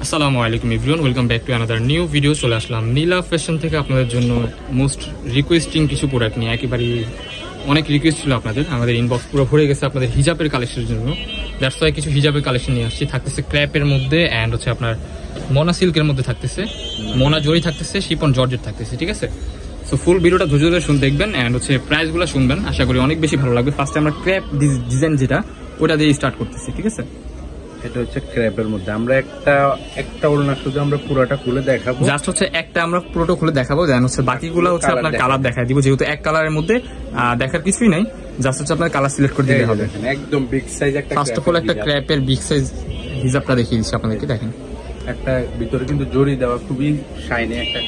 আসসালামু আলাইকুম everyone, welcome back to another new video. চলে আসলাম নীলা ফ্যাশন থেকে আপনাদের জন্য মোস্ট রিকোয়েস্টিং কিছু প্রোডাক্ট নিয়ে। একেবারে অনেক রিকোয়েস্ট ছিল আপনাদের, আমাদের ইনবক্স পুরো ভরে গেছে আপনাদের হিজাবের কালেকশনের জন্য। দ্যাটস ওয়াই কিছু হিজাবের কালেকশন নিয়ে আসছি। থাকতেছে ক্র্যাপের মধ্যে অ্যান্ড হচ্ছে আপনার মোনা সিল্কের মধ্যে থাকতেছে, মোনা জরি থাকতেছে, শিপন জর্জেট থাকতেছে, ঠিক আছে। সো ফুল ভিডিওটা ধৈর্য ধরে দেখবেন অ্যান্ড হচ্ছে প্রাইসগুলো শুনবেন, আশা করি অনেক বেশি ভালো লাগবে। ফার্স্টে আমরা ক্র্যাপ ডিজাইন যেটা ওটা দিয়ে স্টার্ট করতেছি, ঠিক আছে। এটা হচ্ছে ক্র্যাপের মধ্যে আমরা একটা ওড়না শুধু আমরা পুরোটা খুলে দেখাবো, জাস্ট হচ্ছে একটা আমরা পুরোটা খুলে দেখাবো, দেন হচ্ছে বাকিগুলো হচ্ছে আপনার কালার দেখায় দিব, যেহেতু এক কালারের মধ্যে দেখার কিছুই নাই, জাস্ট হচ্ছে আপনার কালার সিলেক্ট করে দিতে হবে। একদম বিগ সাইজ একটা, ফার্স্ট অফ অল একটা ক্র্যাপের বিগ সাইজ হিজাবটা দেখিয়ে দিচ্ছি আপনাদেরকে। দেখেন একটা ভিতরে কিন্তু জরি দেওয়া, খুবই শাইনি একটা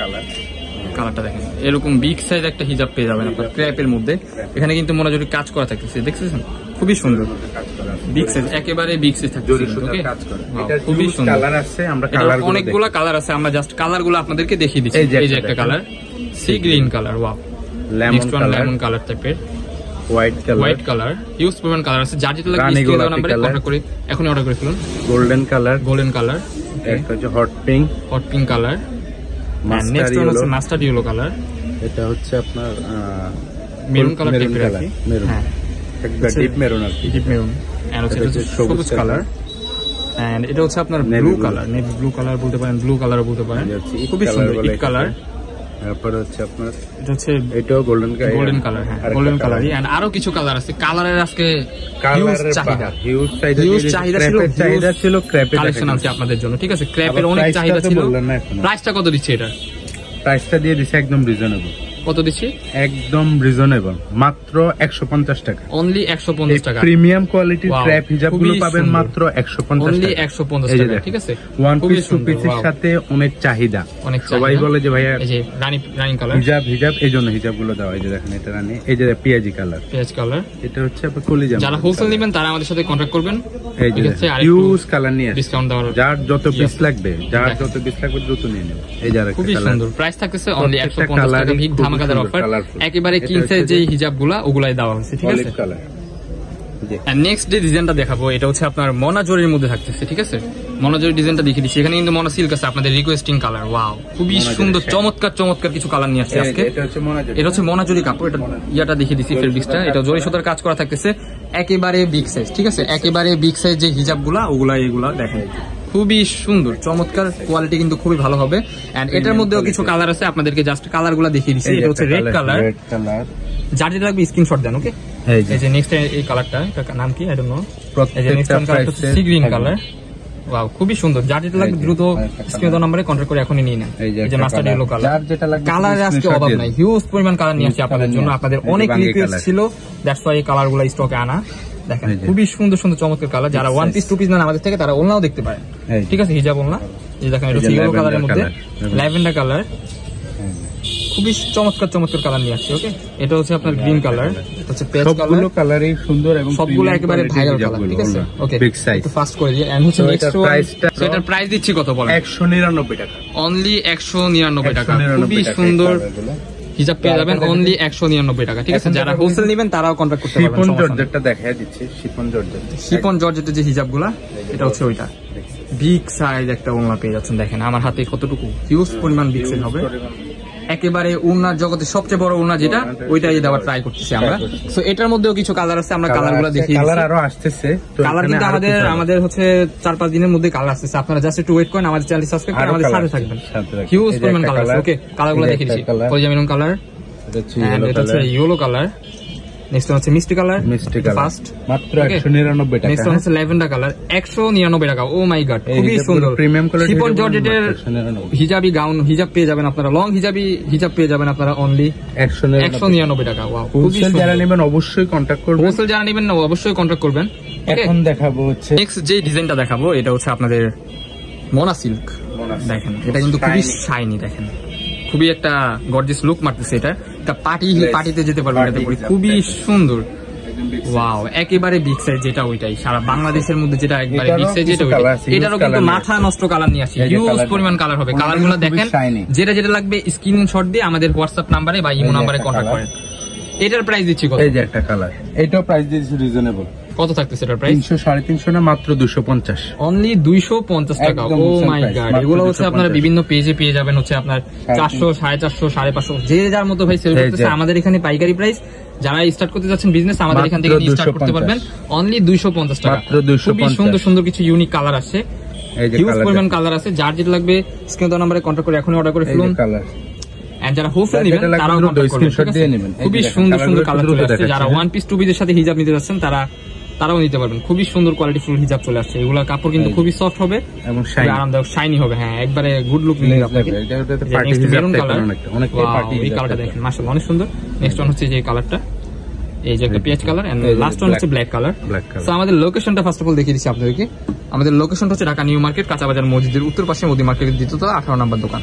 কালারটা দেখেন, এরকম বিগ সাইজ একটা হিজাব পেয়ে যাবেন আপনার ক্র্যাপের মধ্যে। এখানে কিন্তু মনে জরি কাজ করা থাকতেছে, দেখছেন, খুবই সুন্দর বিগ সাইজ, একেবারে বিগ সাইজ থাকতেছে, ওকে খুবই সুন্দর। কালার আছে, আমরা কালার অনেকগুলো কালার আছে, আমরা জাস্ট কালারগুলো আপনাদেরকে দেখিয়ে দিচ্ছি। এই যে একটা colour sea green colour, wow, next one lemon colour টাইপের, হোয়াইট কালার, হিউজ পরিমাণ কালার আছে। যার যেটা লাগবে স্ক্রিনে দেওয়া নম্বরে কন্টাক্ট করে এখনই অর্ডার করে ফেলুন। গোল্ডেন কালার, একটা হচ্ছে hot pink colour, next one হচ্ছে মাস্টার্ড ইয়েলো কালার, এটা হচ্ছে আপনার মেরুন কালার টাইপের আছে, হ্যাঁ একটা ডিপ মেরুন আর কি, ডিপ মেরুন, এন্ড হচ্ছে সবুজ কালার, এন্ড এটা হচ্ছে আপনার blue colour, navy blue colour বলতে পারেন, ব্লু কালারও বলতে পারেন, খুবই সুন্দর ইট কালার। তারপর হচ্ছে আপনার এটা হচ্ছে এটাও গোল্ডেন কালার, হ্যাঁ গোল্ডেন কালারই, এন্ড আরো কিছু কালার আছে। কালারের আজকে হিউজ চাহিদা ছিল ক্র্যাপের কালেকশন আছে আপনাদের জন্য, ঠিক আছে। ক্র্যাপের অনেক চাহিদা ছিল। প্রাইসটা কত দিচ্ছে এটা? প্রাইসটা দিয়ে দিছে একদম রিজনেবল। কত দিচ্ছি? একদম রিজনেবল, মাত্র 150 টাকা, অনলি 150 টাকা। প্রিমিয়াম কোয়ালিটির ক্র্যাপ হিজাবগুলো পাবেন মাত্র 150 অনলি 150 টাকা, ঠিক আছে। ওয়ান পিস টু পিসের সাথে অনেক চাহিদা, সবাই বলে যে ভাইয়া এই যে রানী কালার হিজাব এইজন্য হিজাবগুলো দেওয়া। এই যে দেখেন এটা রানী, এই যে পেঁয়াজ কালার, এটা হচ্ছে আপনার কলিজা। যারা হোলসেল নেবেন তারা আমাদের সাথে কন্টাক্ট করবেন। এই যে হিউজ কালার নিয়ে ডিসকাউন্ট দেওয়ার, যার যত পিস লাগবে দ্রুত নিয়ে নেবেন। এই যারা খুবই সুন্দর, প্রাইস থাকতেছে অনলি 150 টাকা, বিগ ধামাকাদার অফার। একেবারে কিং সাইজ যে হিজাবগুলা ওগুলাই দেওয়া হচ্ছে, ঠিক আছে। নেক্সট যে ডিজাইনটা দেখাবো এটা হচ্ছে আপনার মোনা জরির মধ্যে থাকতেছে, ঠিক আছে। মোনা জরির ডিজাইনটা দেখিয়ে দিচ্ছি। এখানে কিন্তু মোনা সিল্ক আছে, আপনাদের রিকোয়েস্টিং কালার, ওয়াও খুবই সুন্দর চমৎকার কিছু কালার নিয়ে আসছে আজকে। এটা হচ্ছে মোনা জরি কাপড়, এটা ইয়াটা দেখিয়ে দিচ্ছি ফেব্রিক্সটা, এটা জরি সুতার কাজ করা থাকতেছে, একেবারে বিগ সাইজ, ঠিক আছে। একেবারে বিগ সাইজ যে হিজাবগুলা এগুলা দেখেন, খুবই সুন্দর চমৎকার, কোয়ালিটি কিন্তু খুবই ভালো হবে। এন্ড এটার মধ্যেও কিছু কালার আছে, আপনাদেরকে জাস্ট কালারগুলো দেখিয়ে দিচ্ছি। এটা হচ্ছে রেড কালার, যার যেটা লাগবে স্ক্রিনশট দেন, ওকে। এই যে নেক্সট এই কালারটা, এটা নাম কি আই ডোন্ট নো। এই যে নেক্সট কালার হচ্ছে সি গ্রিন কালার, ওয়াও খুবই সুন্দর। যার যেটা লাগবে দ্রুত স্ক্রিনে দেওয়া নম্বরে কন্টাক্ট করে এখনই নিয়ে নেন। এই যে মাস্টার্ড ইয়েলো কালার, যার যেটা লাগবে কালারে আজকে অভাব নাই, হিউজ পরিমাণ কালার নিয়ে আসছে আপনাদের জন্য। আপনাদের অনেক রিকোয়েস্ট ছিল, দ্যাটস ওয়াই এই কালারগুলো স্টকে আনা। দেখেন খুবই সুন্দর চমৎকার কালার। যারা ওয়ান পিস টু পিস নেন আমাদের থেকে তারা ওলনাও দেখতে পারেন, ঠিক আছে। হিজাব ওলনা, এই দেখেন এটা ইয়েলো কালারের মধ্যে ল্যাভেন্ডার কালার, খুবই চমৎকার কালার নিয়ে আসছে, ওকে। এটা হচ্ছে আপনার গ্রিন কালার, এটা হচ্ছে পেজ কালার, সবগুলো কালারই সুন্দর এবং সবগুলো একেবারে ভাইরাল কালার, ঠিক আছে। ওকে একটু ফাস্ট করে দিই। এন্ড হচ্ছে নেক্সট প্রাইসটা, সেটার প্রাইস দিচ্ছি কত বলেন? 199 টাকা, অনলি 199 টাকা। খুবই সুন্দর হিজাব পেয়ে যাবেন অনলি 199 টাকা, ঠিক আছে। যারা হোলসেল নেবেন তারাও কন্টাক্ট করতে পারবেন। শিপন জর্জেটটা দেখায় দিচ্ছি, শিপন জর্জেটের যে হিজাবগুলা, এটা হচ্ছে ওইটা বিগ সাইজ একটা ওড়না পেয়ে যাচ্ছেন। দেখেন আমার হাতে কতটুকু হিউজ পরিমাণ বিগ সাইজ হবে, একেবারে ওড়নার জগতে সবচেয়ে বড় ওড়না যেটা, ওইটাই দেওয়ার ট্রাই করতেছি আমরা। সো এটার মধ্যেও কিছু কালার আছে, আমরা কালারগুলো দেখি। কালার আরো আসতেছে, কালার কিন্তু আমাদের হচ্ছে 4-5 দিনের মধ্যে কালার আসতেছে। আপনারা জাস্ট একটু ওয়েট করেন, আমাদের চ্যানেল সাবস্ক্রাইব করে আমাদের সাথে থাকবেন। হিউজ পরিমাণ কালার আছে, ওকে। কালারগুলো দেখে দিচ্ছি। কলিজা মেরুন কালার, এটা হচ্ছে ইয়েলো কালার, নেক্সট হচ্ছে মিষ্টি কালার, ফার্স্ট মাত্র 199 টাকা। নেক্সট হচ্ছে ল্যাভেন্ডার কালার, 199 টাকা। ও মাই গড, খুবই সুন্দর প্রিমিয়াম কোয়ালিটি শিপন জর্জেটের হিজাবি গাউন হিজাব পেয়ে যাবেন আপনারা, লং হিজাব পেয়ে যাবেন আপনারা অনলি 199 টাকা। ওয়াও, হোলসেল যারা নেবেন অবশ্যই কন্টাক্ট করবেন, হোলসেল যারা নেবেন না অবশ্যই কন্টাক্ট করবেন। এখন দেখাবো হচ্ছে নেক্সট যে ডিজাইনটা দেখাবো, এটা হচ্ছে আপনাদের মোনা সিল্ক। দেখেন এটা কিন্তু খুবই শাইনি, দেখেন খুবই একটা গর্জিয়াস লুক মারতেছে। এটা পার্টিতে যেতে পারবেন, এটা খুবই সুন্দর। ওয়াও, একেবারে বিগ সাইজ যেটা ওইটাই, সারা বাংলাদেশের মধ্যে যেটা একবারে বিগ সাইজ যেটা ওইটাই। এটারও কিন্তু মাথা নষ্ট কালার নিয়ে আসি, হিউজ পরিমাণ কালার হবে। কালারগুলো দেখেন, যেটা লাগবে স্ক্রিনশট দিয়ে আমাদের হোয়াটসঅ্যাপ নাম্বারে বা ইমো নাম্বারে কন্টাক্ট করেন। এটার প্রাইস দিচ্ছি কত? এই যে একটা কালার, এটাও প্রাইস দিচ্ছি রিজনেবল, কত থাকতেছে এটার প্রাইস? 300 350 না, মাত্র 250, অনলি 250 টাকা। ও মাই গড, এগুলো হচ্ছে আপনারা বিভিন্ন পেজে পেয়ে যাবেন হচ্ছে আপনার 400, 450, 550, যে যার মতো ভাই সেল করতেছে। আমাদের এখানে পাইকারি প্রাইস, যারা স্টার্ট করতে যাচ্ছেন বিজনেস আমাদের এখান থেকে স্টার্ট করতে পারবেন অনলি 250 টাকা। খুবই সুন্দর সুন্দর কিছু ইউনিক কালার আছে, হিউজ পরিমাণ কালার আছে। যার যেটা লাগবে স্ক্রিনে দেওয়া নম্বরে কন্টাক্ট করে এখনই অর্ডার করে ফেলুন। এন্ড যারা হোলসেল নেবেন তারাও কন্টাক্ট করবেন, খুবই সুন্দর সুন্দর কালার চলে আসছে। যারা ওয়ান পিস টু পিসের সাথে হিজাব নিতে যাচ্ছেন তারাও নিতে পারবেন। খুবই সুন্দর কোয়ালিটি ফুল হিজাব চলে আসছে। এগুলোর কাপড় কিন্তু খুবই সফট হবে এবং আরামদায়ক, শাইনি হবে। হ্যাঁ, একবারে গুড লুক নিয়ে আপনাকে। মেরুন কালার, এই কালারটা দেখেন মাশাআল্লাহ অনেক সুন্দর। নেক্সট ওয়ান হচ্ছে যে কালারটা, এই যে একটা পেঁয়াজ কালার, এন্ড লাস্ট ওয়ান হচ্ছে ব্ল্যাক কালার। সো আমাদের লোকেশনটা ফার্স্ট অফ অল দেখিয়ে দিচ্ছি আপনাদেরকে। আমাদের লোকেশনটা হচ্ছে ঢাকা নিউ মার্কেট, কাঁচা বাজার মসজিদের উত্তর পাশে, মোদি মার্কেটের দ্বিতীয় তলা, 18 নম্বর দোকান।